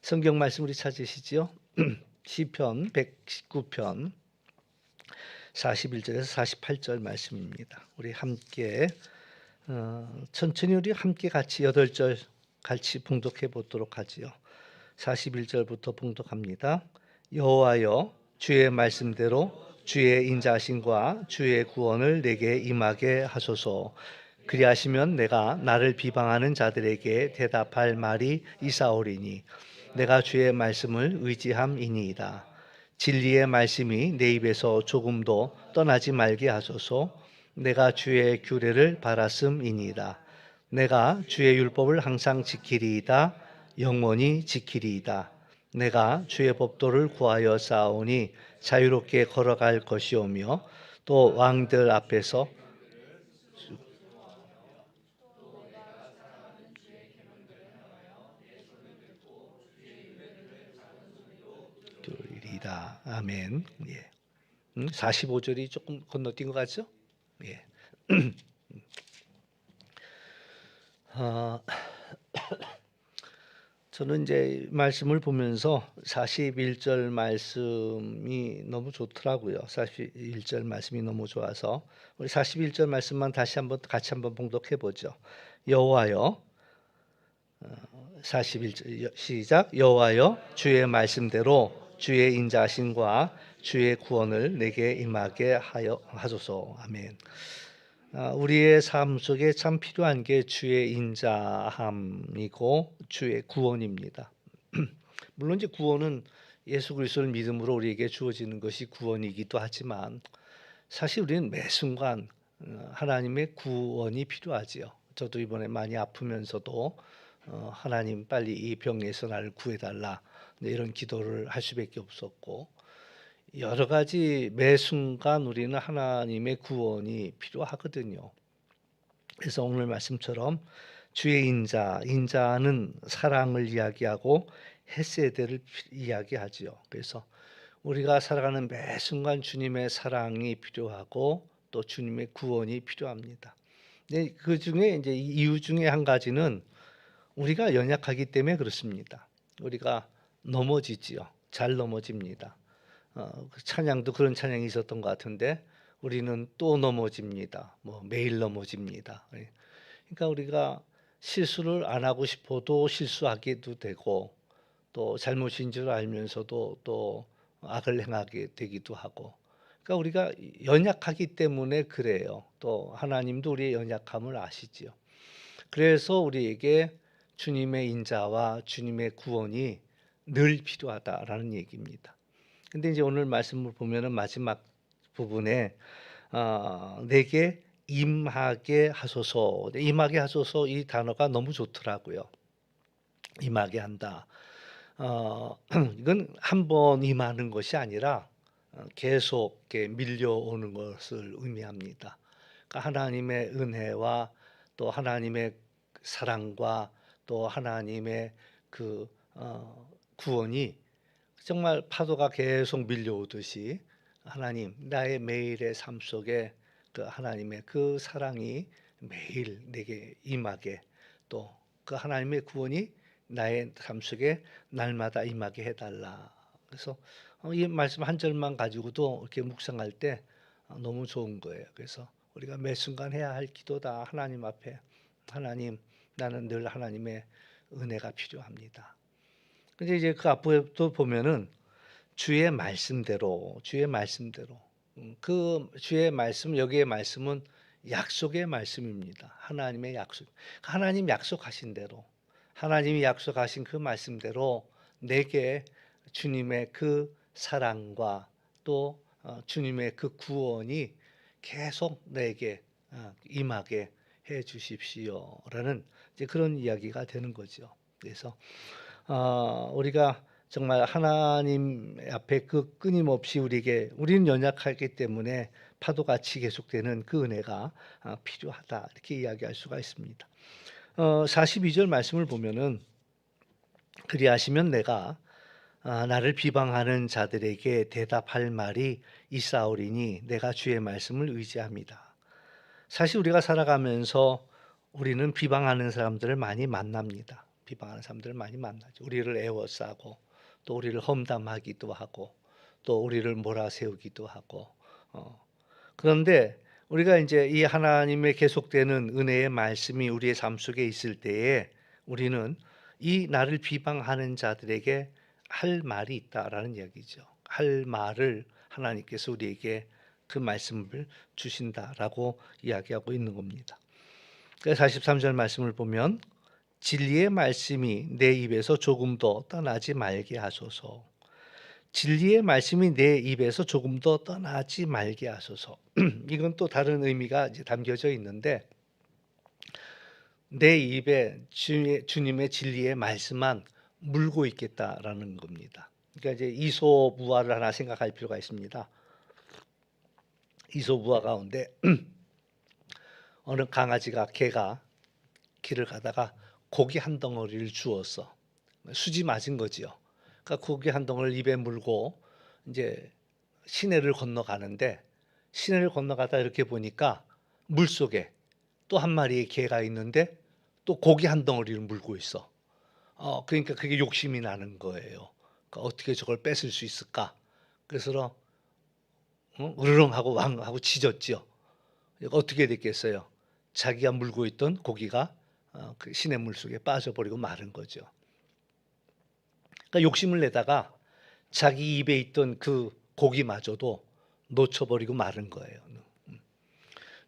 성경 말씀 우리 찾으시지요? 시편 119편 41절에서 48절 말씀입니다. 우리 함께 천천히 우리 함께 같이 8절 같이 봉독해 보도록 하지요. 41절부터 봉독합니다. 여호와여, 주의 말씀대로 주의 인자하심과 주의 구원을 내게 임하게 하소서. 그리하시면 내가 나를 비방하는 자들에게 대답할 말이 이사오리니 내가 주의 말씀을 의지함이니이다. 진리의 말씀이 내 입에서 조금도 떠나지 말게 하소서. 내가 주의 규례를 바랐음이니이다. 내가 주의 율법을 항상 지키리이다. 영원히 지키리이다. 내가 주의 법도를 구하여 쌓아오니 자유롭게 걸어갈 것이오며 또 왕들 앞에서 이다. 아멘. 예. 45절이 조금 건너뛴 것 같죠? 예. 저는 이제 말씀을 보면서 41절 말씀이 너무 좋더라고요. 41절 말씀이 너무 좋아서 우리 41절 말씀만 다시 한번 같이 한번 봉독해 보죠. 여호와여, 41절 시작. 여호와여, 주의 말씀대로 주의 인자하심과 주의 구원을 내게 임하게 하여 하소서. 아멘. 우리의 삶 속에 참 필요한 게 주의 인자함이고 주의 구원입니다. 물론 이제 구원은 예수 그리스도를 믿음으로 우리에게 주어지는 것이 구원이기도 하지만 사실 우리는 매 순간 하나님의 구원이 필요하지요. 저도 이번에 많이 아프면서도 하나님 빨리 이 병에서 나를 구해달라 이런 기도를 할 수밖에 없었고 여러 가지 매 순간 우리는 하나님의 구원이 필요하거든요. 그래서 오늘 말씀처럼 주의 인자는 사랑을 이야기하고 헤세드를 이야기하지요. 그래서 우리가 살아가는 매 순간 주님의 사랑이 필요하고 또 주님의 구원이 필요합니다. 근데 그 중에 이제 이유 중에 한 가지는 우리가 연약하기 때문에 그렇습니다. 우리가 넘어지지요. 잘 넘어집니다. 찬양도 그런 찬양이 있었던 것 같은데 우리는 또 넘어집니다. 매일 넘어집니다. 그러니까 우리가 실수를 안 하고 싶어도 실수하게도 되고 또 잘못인 줄 알면서도 또 악을 행하게 되기도 하고 그러니까 우리가 연약하기 때문에 그래요. 또 하나님도 우리의 연약함을 아시지요. 그래서 우리에게 주님의 인자와 주님의 구원이 늘 필요하다라는 얘기입니다. 근데 이제 오늘 말씀을 보면은 마지막 부분에 내게 임하게 하소서. 임하게 하소서 이 단어가 너무 좋더라고요. 임하게 한다. 이건 한 번 임하는 것이 아니라 계속 이렇게 밀려오는 것을 의미합니다. 그러니까 하나님의 은혜와 또 하나님의 사랑과 또 하나님의 그 구원이 정말 파도가 계속 밀려오듯이 하나님 나의 매일의 삶 속에 그 하나님의 그 사랑이 매일 내게 임하게 또 그 하나님의 구원이 나의 삶 속에 날마다 임하게 해달라. 그래서 이 말씀 한 절만 가지고도 이렇게 묵상할 때 너무 좋은 거예요. 그래서 우리가 매 순간 해야 할 기도다. 하나님 앞에 하나님 나는 늘 하나님의 은혜가 필요합니다. 근데 이제 그 앞부에도 보면은 주의 말씀대로 그 주의 말씀 여기의 말씀은 약속의 말씀입니다. 하나님의 약속. 하나님 약속하신 대로 하나님이 약속하신 그 말씀대로 내게 주님의 그 사랑과 또 주님의 그 구원이 계속 내게 임하게 해 주십시오라는 이제 그런 이야기가 되는 거죠. 그래서 우리가 정말 하나님 앞에 그 끊임없이 우리는 연약하기 때문에 파도같이 계속되는 그 은혜가 필요하다 이렇게 이야기할 수가 있습니다. 42절 말씀을 보면은 그리하시면 내가 나를 비방하는 자들에게 대답할 말이 있사오리니 내가 주의 말씀을 의지합니다. 사실 우리가 살아가면서 우리는 비방하는 사람들을 많이 만납니다. 비방하는 사람들을 많이 만나죠. 우리를 애워싸고 또 우리를 험담하기도 하고 또 우리를 몰아세우기도 하고 그런데 우리가 이제 이 하나님의 계속되는 은혜의 말씀이 우리의 삶 속에 있을 때에 우리는 이 나를 비방하는 자들에게 할 말이 있다라는 이야기죠. 할 말을 하나님께서 우리에게 그 말씀을 주신다라고 이야기하고 있는 겁니다. 43절 말씀을 보면 진리의 말씀이 내 입에서 조금도 떠나지 말게 하소서. 진리의 말씀이 내 입에서 조금도 떠나지 말게 하소서. 이건 또 다른 의미가 이제 담겨져 있는데 내 입에 주님의 진리의 말씀만 물고 있겠다라는 겁니다. 그러니까 이제 이솝우화를 하나 생각할 필요가 있습니다. 이솝우화 가운데 어느 강아지가 개가 길을 가다가 고기 한 덩어리를 주었어. 수지 맞은 거지요. 그러니까 고기 한 덩어리를 입에 물고 이제 시내를 건너가는데 시내를 건너가다 이렇게 보니까 물속에 또 한 마리의 개가 있는데 또 고기 한 덩어리를 물고 있어. 그러니까 그게 욕심이 나는 거예요. 그러니까 어떻게 저걸 뺏을 수 있을까? 그래서 으르렁하고 왕하고 짖었지요. 어떻게 됐겠어요? 자기가 물고 있던 고기가 그 시냇물 속에 빠져버리고 마른 거죠. 그러니까 욕심을 내다가 자기 입에 있던 그 고기마저도 놓쳐버리고 마른 거예요.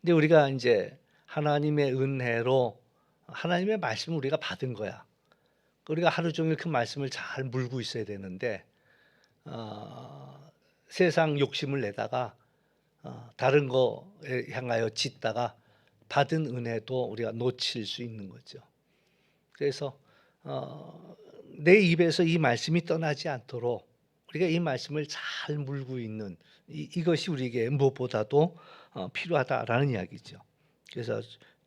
근데 우리가 이제 하나님의 은혜로 하나님의 말씀을 우리가 받은 거야. 우리가 하루 종일 그 말씀을 잘 물고 있어야 되는데 세상 욕심을 내다가 다른 거에 향하여 짖다가 받은 은혜도 우리가 놓칠 수 있는 거죠. 그래서 내 입에서 이 말씀이 떠나지 않도록 우리가 이 말씀을 잘 물고 있는 이것이 우리에게 무엇보다도 필요하다라는 이야기죠. 그래서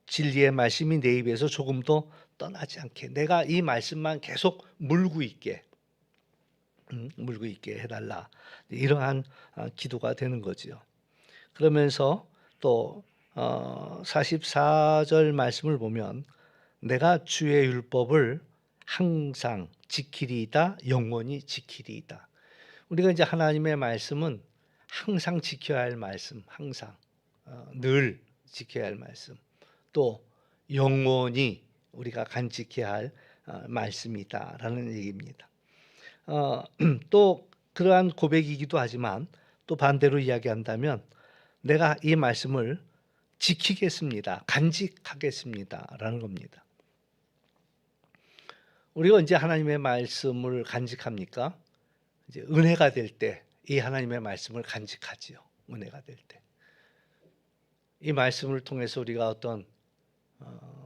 진리의 말씀이 내 입에서 조금도 떠나지 않게 내가 이 말씀만 계속 물고 있게 해달라. 이러한 기도가 되는 거지요. 그러면서 또 44절 말씀을 보면 내가 주의 율법을 항상 지키리이다 영원히 지키리이다. 우리가 이제 하나님의 말씀은 항상 지켜야 할 말씀, 항상 늘 지켜야 할 말씀, 또 영원히 우리가 간직해야 할 말씀이다라는 얘기입니다. 또 그러한 고백이기도 하지만 또 반대로 이야기한다면 내가 이 말씀을 지키겠습니다. 간직하겠습니다라는 겁니다. 우리가 언제 하나님의 말씀을 간직합니까? 이제 은혜가 될 때 이 하나님의 말씀을 간직하지요. 은혜가 될 때. 이 말씀을 통해서 우리가 어떤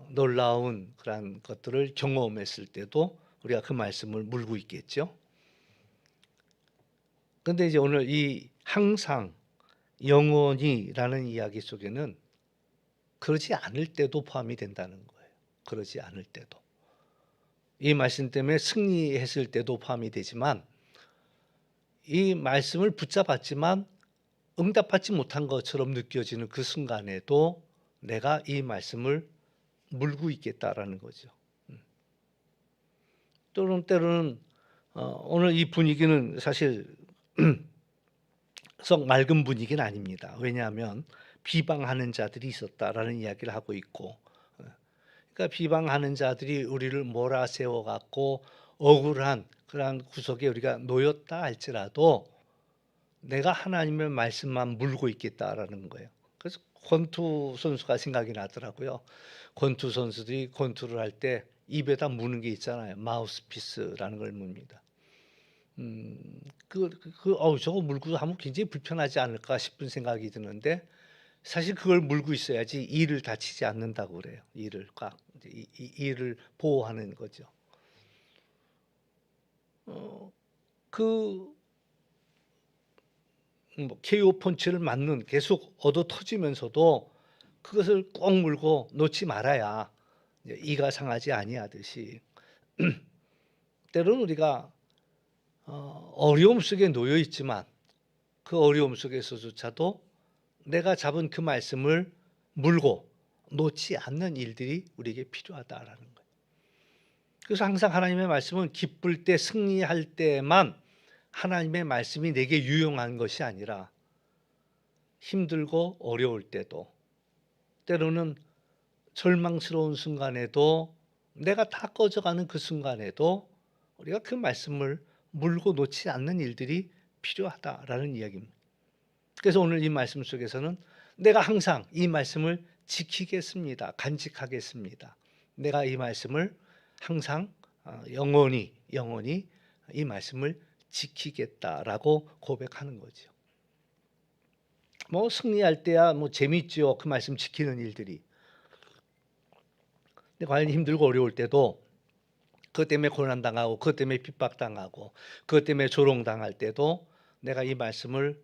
놀라운 그런 것들을 경험했을 때도 우리가 그 말씀을 물고 있겠죠. 그런데 이제 오늘 이 항상 영원히라는 이야기 속에는 그러지 않을 때도 포함이 된다는 거예요. 그러지 않을 때도. 이 말씀 때문에 승리했을 때도 포함이 되지만 이 말씀을 붙잡았지만 응답받지 못한 것처럼 느껴지는 그 순간에도 내가 이 말씀을 물고 있겠다라는 거죠. 때로는 오늘 이 분위기는 사실 썩 맑은 분위기는 아닙니다. 왜냐하면 비방하는 자들이 있었다라는 이야기를 하고 있고, 그러니까 비방하는 자들이 우리를 몰아세워 갖고 억울한 그러한 구석에 우리가 놓였다 할지라도 내가 하나님의 말씀만 물고 있겠다라는 거예요. 그래서 권투 선수가 생각이 나더라고요. 권투 선수들이 권투를 할 때 입에다 무는 게 있잖아요. 마우스피스라는 걸 뭅니다. 저거 물고 하면 굉장히 불편하지 않을까 싶은 생각이 드는데 사실 그걸 물고 있어야지 이를 다치지 않는다고 그래요. 이를 꽉 이를 보호하는 거죠. KO 펀치를 맞는 계속 얻어 터지면서도 그것을 꼭 물고 놓지 말아야 이가 상하지 아니하듯이 때로는 우리가 어려움 속에 놓여 있지만 그 어려움 속에서조차도 내가 잡은 그 말씀을 물고 놓지 않는 일들이 우리에게 필요하다라는 거예요. 그래서 항상 하나님의 말씀은 기쁠 때, 승리할 때만 하나님의 말씀이 내게 유용한 것이 아니라 힘들고 어려울 때도, 때로는 절망스러운 순간에도, 내가 다 꺼져가는 그 순간에도 우리가 그 말씀을 물고 놓지 않는 일들이 필요하다라는 이야기입니다. 그래서 오늘 이 말씀 속에서는 내가 항상 이 말씀을 지키겠습니다. 간직하겠습니다. 내가 이 말씀을 항상 영원히 이 말씀을 지키겠다라고 고백하는 거죠. 뭐 승리할 때야 뭐 재밌죠. 그 말씀 지키는 일들이. 근데 과연 힘들고 어려울 때도, 그것 때문에 고난당하고 그것 때문에 핍박당하고 그것 때문에 조롱당할 때도 내가 이 말씀을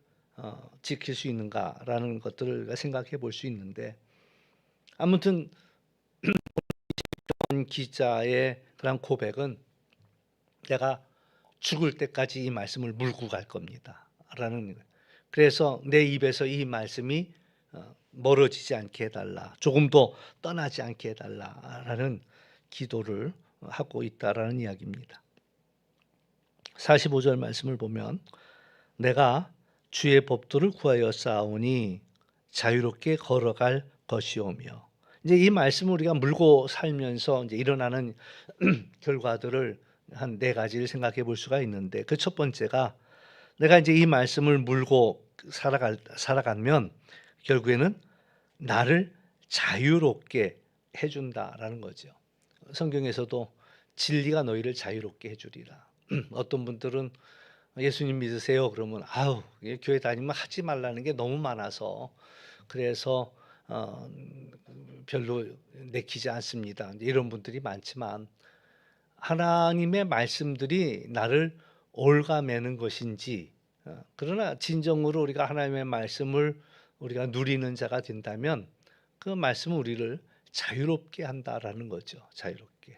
지킬 수 있는가라는 것들을 생각해 볼 수 있는데, 아무튼 기자의 그런 고백은 내가 죽을 때까지 이 말씀을 물고 갈 겁니다 라는 거예요. 그래서 내 입에서 이 말씀이 멀어지지 않게 해달라, 조금도 떠나지 않게 해달라라는 기도를 하고 있다라는 이야기입니다. 45절 말씀을 보면 내가 주의 법도를 구하여 쌓으니 자유롭게 걸어갈 것이오며, 이제 이 말씀을 우리가 물고 살면서 이제 일어나는 결과들을 한 네 가지를 생각해 볼 수가 있는데, 그 첫 번째가 내가 이제 이 말씀을 물고 살아가면 결국에는 나를 자유롭게 해준다라는 거죠. 성경에서도 진리가 너희를 자유롭게 해주리라. 어떤 분들은 예수님 믿으세요 그러면 아우 교회 다니면 하지 말라는 게 너무 많아서 그래서 별로 내키지 않습니다. 이런 분들이 많지만, 하나님의 말씀들이 나를 올가매는 것인지, 그러나 진정으로 우리가 하나님의 말씀을 우리가 누리는 자가 된다면 그 말씀은 우리를 자유롭게 한다라는 거죠. 자유롭게.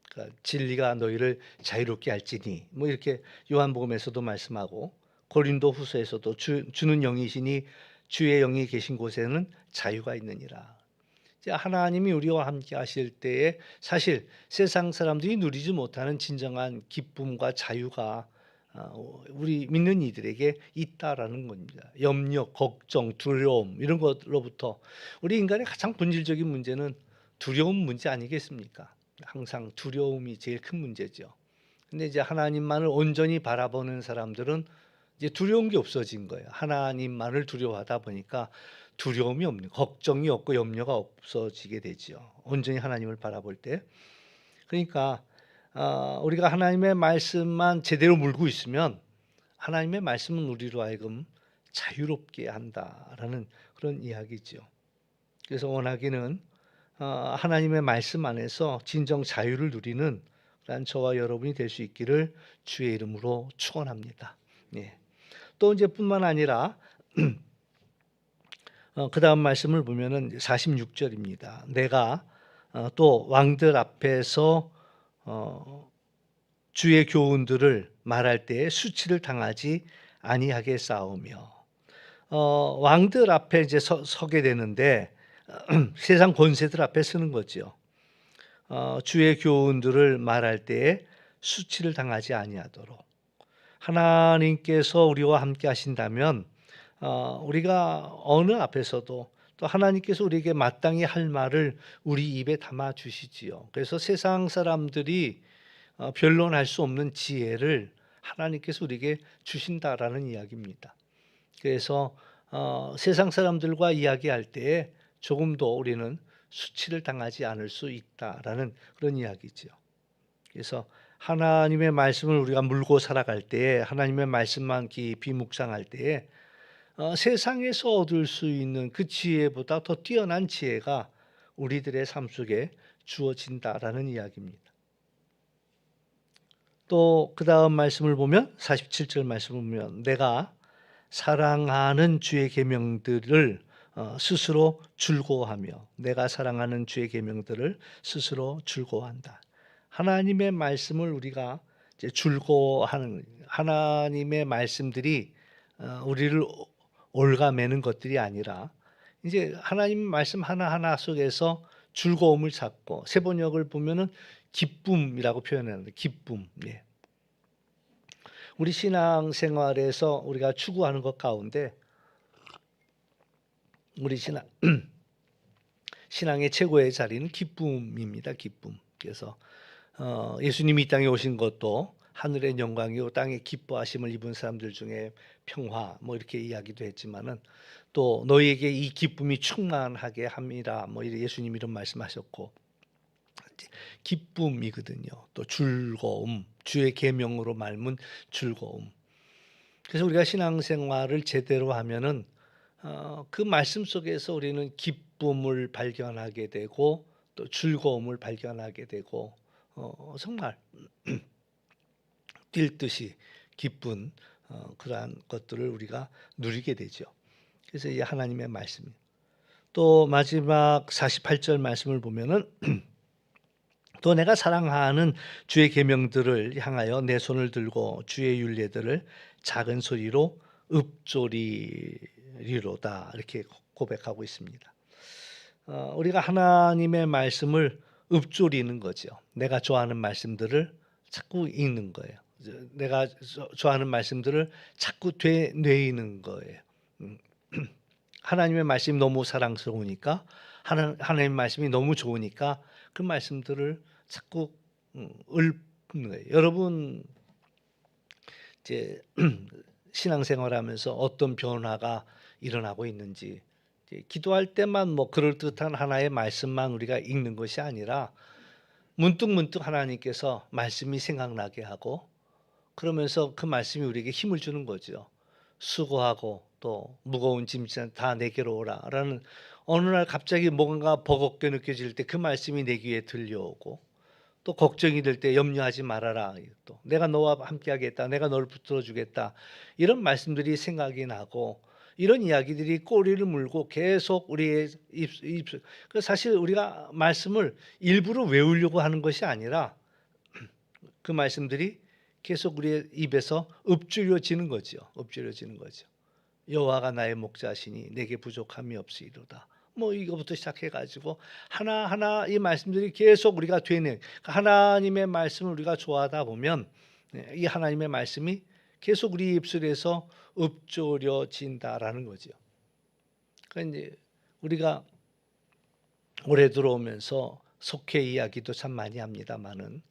그러니까 진리가 너희를 자유롭게 할지니, 뭐 이렇게 요한복음에서도 말씀하고 고린도후서에서도 주는 영이시니 주의 영이 계신 곳에는 자유가 있느니라. 하나님이 우리와 함께 하실 때에 사실 세상 사람들이 누리지 못하는 진정한 기쁨과 자유가 우리 믿는 이들에게 있다라는 겁니다. 염려, 걱정, 두려움 이런 것로부터, 우리 인간의 가장 본질적인 문제는 두려움 문제 아니겠습니까? 항상 두려움이 제일 큰 문제죠. 근데 이제 하나님만을 온전히 바라보는 사람들은 이제 두려운 게 없어진 거예요. 하나님만을 두려워하다 보니까 두려움이 없는, 걱정이 없고 염려가 없어지게 되죠. 온전히 하나님을 바라볼 때. 그러니까 우리가 하나님의 말씀만 제대로 물고 있으면 하나님의 말씀은 우리로 하여금 자유롭게 한다라는 그런 이야기죠. 그래서 원하기는 하나님의 말씀 안에서 진정 자유를 누리는 그런 저와 여러분이 될 수 있기를 주의 이름으로 축원합니다. 예. 또 이제 뿐만 아니라 그 다음 말씀을 보면은 46절입니다. 내가 또 왕들 앞에서 주의 교훈들을 말할 때에 수치를 당하지 아니하게 싸우며, 왕들 앞에 이제 서게 되는데 세상 권세들 앞에 서는 거죠. 주의 교훈들을 말할 때에 수치를 당하지 아니하도록, 하나님께서 우리와 함께 하신다면 우리가 어느 앞에서도 또 하나님께서 우리에게 마땅히 할 말을 우리 입에 담아 주시지요. 그래서 세상 사람들이 변론할 수 없는 지혜를 하나님께서 우리에게 주신다라는 이야기입니다. 그래서 세상 사람들과 이야기할 때에 조금도 우리는 수치를 당하지 않을 수 있다라는 그런 이야기죠. 그래서 하나님의 말씀을 우리가 물고 살아갈 때에, 하나님의 말씀만 깊이 묵상할 때에 세상에서 얻을 수 있는 그 지혜보다 더 뛰어난 지혜가 우리들의 삶 속에 주어진다라는 이야기입니다. 또 그 다음 말씀을 보면 47절 말씀을 보면 내가 사랑하는 주의 계명들을 스스로 즐거워하며, 내가 사랑하는 주의 계명들을 스스로 즐거워한다. 하나님의 말씀을 우리가 이제 즐거워하는, 하나님의 말씀들이 우리를 올가매는 것들이 아니라 이제 하나님 말씀 하나하나 속에서 즐거움을 찾고, 세번역을 보면은 기쁨이라고 표현하는데 기쁨. 예. 우리 신앙생활에서 우리가 추구하는 것 가운데 우리 신앙의 최고의 자리는 기쁨입니다. 기쁨. 그래서 예수님이 이 땅에 오신 것도 하늘의 영광이요 땅에 기뻐하심을 입은 사람들 중에 평화 뭐 이렇게 이야기도 했지만은 또 너희에게 이 기쁨이 충만하게 함이라 뭐 예수님 이런 말씀하셨고 기쁨이거든요. 또 즐거움, 주의 계명으로 말문 즐거움. 그래서 우리가 신앙생활을 제대로 하면은 그 말씀 속에서 우리는 기쁨을 발견하게 되고 또 즐거움을 발견하게 되고 정말 뛸 듯이 기쁜 그러한 것들을 우리가 누리게 되죠. 그래서 이 하나님의 말씀. 또 마지막 48절 말씀을 보면은 또 내가 사랑하는 주의 계명들을 향하여 내 손을 들고 주의 율례들을 작은 소리로 읊조리리로다 이렇게 고백하고 있습니다. 우리가 하나님의 말씀을 읊조리는 거죠. 내가 좋아하는 말씀들을 자꾸 읽는 거예요. 내가 좋아하는 말씀들을 자꾸 되뇌이는 거예요. 하나님의 말씀이 너무 사랑스러우니까 하나님의 말씀이 너무 좋으니까 그 말씀들을 자꾸 읊는 거예요. 여러분 이제 신앙생활하면서 어떤 변화가 일어나고 있는지 기도할 때만 뭐 그럴듯한 하나의 말씀만 우리가 읽는 것이 아니라 문득문득 하나님께서 말씀이 생각나게 하고 그러면서 그 말씀이 우리에게 힘을 주는 거죠. 수고하고 또 무거운 짐 다 내게로 오라라는 어느 날 갑자기 뭔가 버겁게 느껴질 때 그 말씀이 내 귀에 들려오고 또 걱정이 될 때 염려하지 말아라. 또 내가 너와 함께하겠다. 내가 너를 붙들어 주겠다. 이런 말씀들이 생각이 나고 이런 이야기들이 꼬리를 물고 계속 우리의 입술. 사실 우리가 말씀을 일부러 외우려고 하는 것이 아니라 그 말씀들이 계속 우리의 입에서 읊조려지는 거죠. 읊조려지는 거죠. 여호와가 나의 목자시니 내게 부족함이 없으리로다. 뭐 이거부터 시작해가지고 하나하나 이 말씀들이 계속 우리가 되는 하나님의 말씀을 우리가 좋아하다 보면 이 하나님의 말씀이 계속 우리 입술에서 읊조려진다라는 거죠. 그러니까 이제 우리가 올해 들어오면서 속회 이야기도 참 많이 합니다만은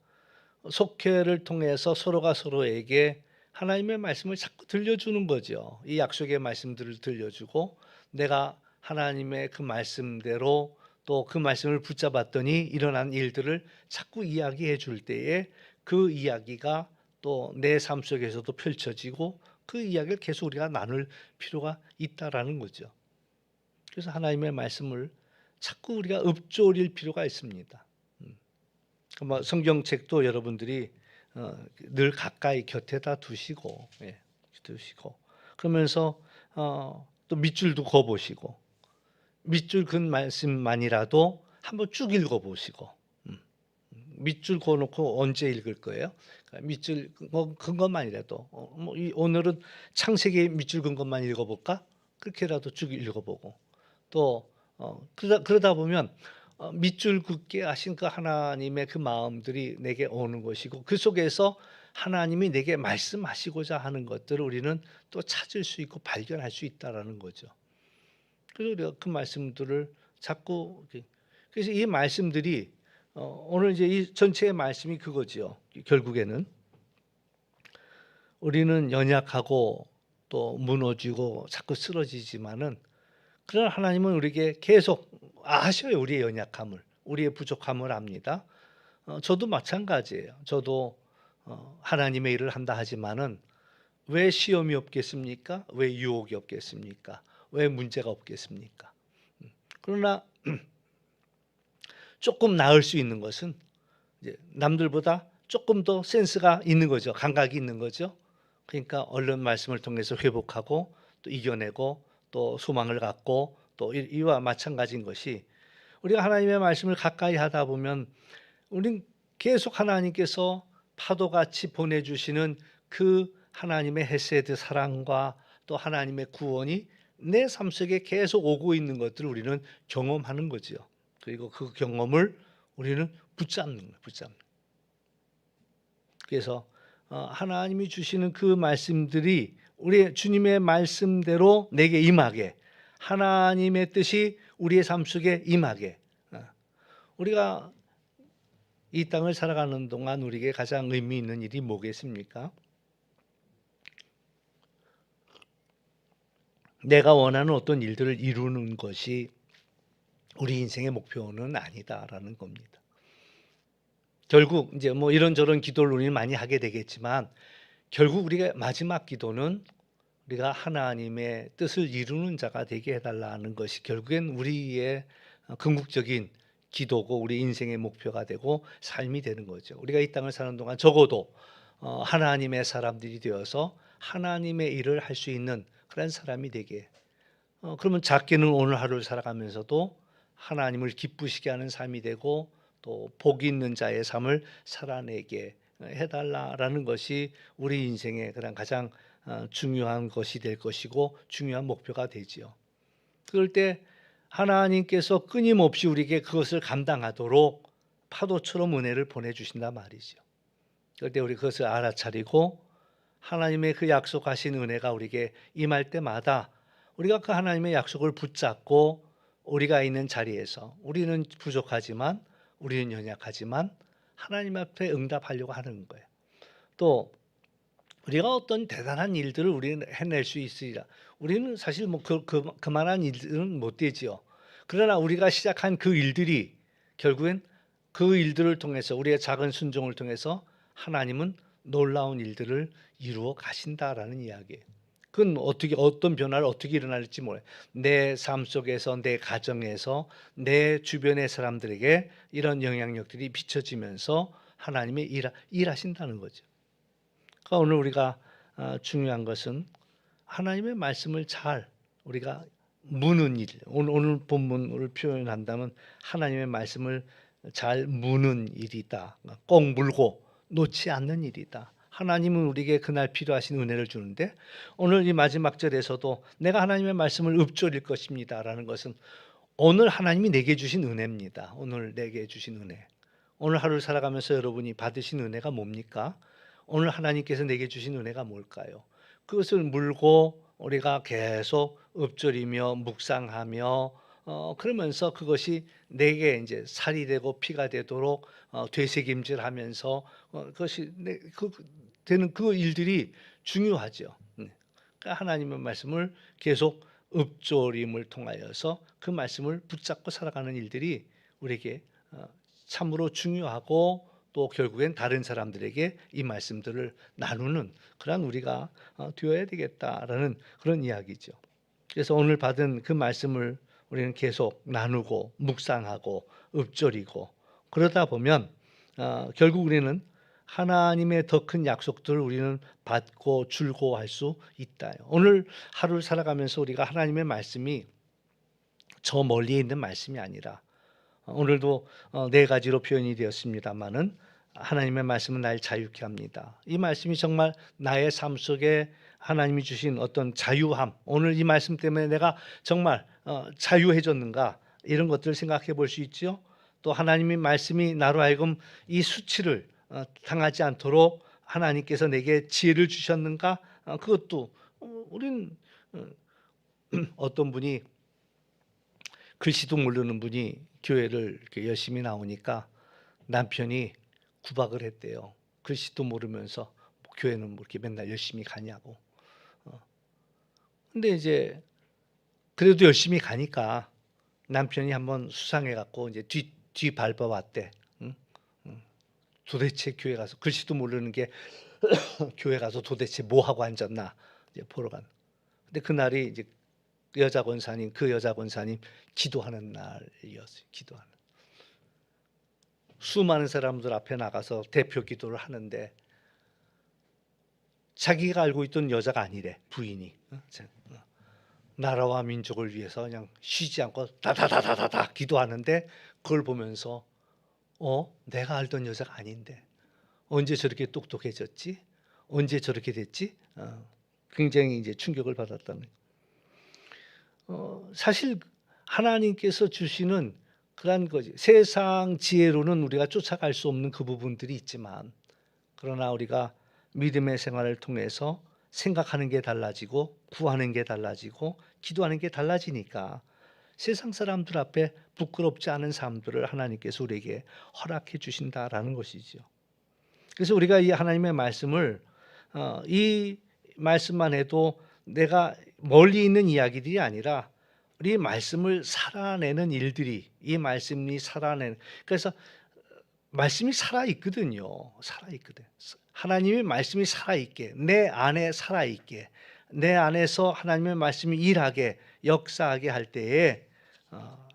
속회를 통해서 서로가 서로에게 하나님의 말씀을 자꾸 들려주는 거죠. 이 약속의 말씀들을 들려주고 내가 하나님의 그 말씀대로 또 그 말씀을 붙잡았더니 일어난 일들을 자꾸 이야기해 줄 때에 그 이야기가 또 내 삶 속에서도 펼쳐지고 그 이야기를 계속 우리가 나눌 필요가 있다라는 거죠. 그래서 하나님의 말씀을 자꾸 우리가 읊조릴 필요가 있습니다. 뭐 성경책도 여러분들이 늘 가까이 곁에다 두시고 그러면서 또 밑줄도 그어보시고 밑줄 근 말씀만이라도 한번 쭉 읽어보시고 밑줄 그어놓고 언제 읽을 거예요? 그러니까 밑줄 근 것만이라도 뭐 오늘은 창세기 밑줄 근 것만 읽어볼까? 그렇게라도 쭉 읽어보고 또 그러다 보면 밑줄 긋게 하신 그 하나님의 그 마음들이 내게 오는 것이고 그 속에서 하나님이 내게 말씀하시고자 하는 것들을 우리는 또 찾을 수 있고 발견할 수 있다라는 거죠. 그래서 우리가 그 말씀들을 자꾸 그래서 이 말씀들이 오늘 이제 이 전체의 말씀이 그거지요. 결국에는 우리는 연약하고 또 무너지고 자꾸 쓰러지지만은 그러나 하나님은 우리에게 계속 아셔요. 우리의 연약함을, 우리의 부족함을 압니다. 저도 마찬가지예요. 저도 하나님의 일을 한다 하지만은 왜 시험이 없겠습니까? 왜 유혹이 없겠습니까? 왜 문제가 없겠습니까? 그러나 조금 나을 수 있는 것은 이제 남들보다 조금 더 센스가 있는 거죠. 감각이 있는 거죠. 그러니까 얼른 말씀을 통해서 회복하고 또 이겨내고 또 소망을 갖고 또 이와 마찬가지인 것이 우리가 하나님의 말씀을 가까이 하다 보면 우리는 계속 하나님께서 파도같이 보내주시는 그 하나님의 헤세드 사랑과 또 하나님의 구원이 내 삶 속에 계속 오고 있는 것들을 우리는 경험하는 거지요. 그리고 그 경험을 우리는 붙잡는 거예요. 붙잡는. 그래서 하나님이 주시는 그 말씀들이 우리 주님의 말씀대로 내게 임하게, 하나님의 뜻이 우리의 삶 속에 임하게. 우리가 이 땅을 살아가는 동안 우리에게 가장 의미 있는 일이 뭐겠습니까? 내가 원하는 어떤 일들을 이루는 것이 우리 인생의 목표는 아니다라는 겁니다. 결국 이제 뭐 이런저런 기도를 우리는 많이 하게 되겠지만 결국 우리가 마지막 기도는 우리가 하나님의 뜻을 이루는 자가 되게 해달라는 것이 결국엔 우리의 궁극적인 기도고 우리 인생의 목표가 되고 삶이 되는 거죠. 우리가 이 땅을 사는 동안 적어도 하나님의 사람들이 되어서 하나님의 일을 할 수 있는 그런 사람이 되게. 그러면 작게는 오늘 하루를 살아가면서도 하나님을 기쁘시게 하는 삶이 되고 또 복 있는 자의 삶을 살아내게 해달라라는 것이 우리 인생의 그런 가장 중요한 것이 될 것이고 중요한 목표가 되지요. 그럴 때 하나님께서 끊임없이 우리에게 그것을 감당하도록 파도처럼 은혜를 보내주신단 말이죠. 그럴 때 우리 그것을 알아차리고 하나님의 그 약속하신 은혜가 우리에게 임할 때마다 우리가 그 하나님의 약속을 붙잡고 우리가 있는 자리에서 우리는 부족하지만 우리는 연약하지만 하나님 앞에 응답하려고 하는 거예요. 또 우리가 어떤 대단한 일들을 우리는 해낼 수 있으리라. 우리는 사실 뭐 그만한 일들은 못 되지요. 그러나 우리가 시작한 그 일들이 결국엔 그 일들을 통해서 우리의 작은 순종을 통해서 하나님은 놀라운 일들을 이루어 가신다라는 이야기예요. 그건 어떤 변화를 어떻게 일어날지 몰라요. 내 삶 속에서, 내 가정에서, 내 주변의 사람들에게 이런 영향력들이 비춰지면서 하나님이 일하신다는 거죠. 그러니까 오늘 우리가 중요한 것은 하나님의 말씀을 잘 우리가 무는 일. 오늘 본문을 표현한다면 하나님의 말씀을 잘 무는 일이다. 꼭 물고 놓지 않는 일이다. 하나님은 우리에게 그날 필요하신 은혜를 주는데 오늘 이 마지막 절에서도 내가 하나님의 말씀을 읊조릴 것입니다 라는 것은 오늘 하나님이 내게 주신 은혜입니다. 오늘 내게 주신 은혜. 오늘 하루를 살아가면서 여러분이 받으신 은혜가 뭡니까? 오늘 하나님께서 내게 주신 은혜가 뭘까요? 그것을 물고 우리가 계속 읊조리며 묵상하며 그러면서 그것이 내게 이제 살이 되고 피가 되도록 되새김질하면서 그것이 되는 그 일들이 중요하죠. 그러니까 하나님의 말씀을 계속 읊조림을 통하여서 그 말씀을 붙잡고 살아가는 일들이 우리에게 참으로 중요하고 또 결국엔 다른 사람들에게 이 말씀들을 나누는 그런 우리가 되어야 되겠다라는 그런 이야기죠. 그래서 오늘 받은 그 말씀을 우리는 계속 나누고 묵상하고 읊조리고 그러다 보면 결국 우리는 하나님의 더 큰 약속들을 우리는 받고 줄고할 수 있다. 오늘 하루를 살아가면서 우리가 하나님의 말씀이 저 멀리에 있는 말씀이 아니라 오늘도 네 가지로 표현이 되었습니다마는 하나님의 말씀은 날 자유케 합니다. 이 말씀이 정말 나의 삶 속에 하나님이 주신 어떤 자유함, 오늘 이 말씀 때문에 내가 정말 자유해졌는가 이런 것들을 생각해 볼 수 있죠. 또 하나님의 말씀이 나로 하여금 이 수치를 당하지 않도록 하나님께서 내게 지혜를 주셨는가 그것도 우린 어떤 분이 글씨도 모르는 분이 교회를 이렇게 열심히 나오니까 남편이 구박을 했대요. 글씨도 모르면서 교회는 뭐 이렇게 맨날 열심히 가냐고. 근데 이제 그래도 열심히 가니까 남편이 한번 수상해 갖고 이제 뒤 밟아왔대. 응? 도대체 교회 가서 글씨도 모르는 게 교회 가서 도대체 뭐 하고 앉았나 이제 보러 간. 근데 그날이 이제 그 여자 권사님 기도하는 날이었어요. 기도하는. 수많은 사람들 앞에 나가서 대표 기도를 하는데 자기가 알고 있던 여자가 아니래. 부인이. 나라와 민족을 위해서 그냥 쉬지 않고 다다다다다 기도하는데 그걸 보면서 내가 알던 여자가 아닌데 언제 저렇게 똑똑해졌지? 언제 저렇게 됐지? 굉장히 이제 충격을 받았다는. 사실 하나님께서 주시는 그런 거지. 세상 지혜로는 우리가 쫓아갈 수 없는 그 부분들이 있지만 그러나 우리가 믿음의 생활을 통해서 생각하는 게 달라지고 구하는 게 달라지고 기도하는 게 달라지니까 세상 사람들 앞에 부끄럽지 않은 삶들을 하나님께서 우리에게 허락해 주신다라는 것이죠. 그래서 우리가 이 하나님의 말씀을 이 말씀만 해도 내가 멀리 있는 이야기들이 아니라 우리 말씀을 살아내는 일들이 이 말씀이 살아내는 그래서 말씀이 살아있거든요. 살아있거든. 하나님의 말씀이 살아있게 내 안에 살아있게 내 안에서 하나님의 말씀이 일하게 역사하게 할 때에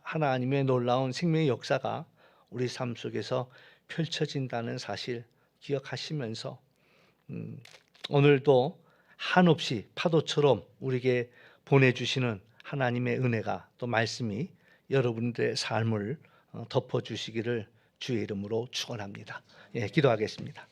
하나님의 놀라운 생명의 역사가 우리 삶 속에서 펼쳐진다는 사실 기억하시면서 오늘도 한없이 파도처럼 우리에게 보내주시는 하나님의 은혜가 또 말씀이 여러분들의 삶을 덮어주시기를 주의 이름으로 축원합니다. 예, 기도하겠습니다.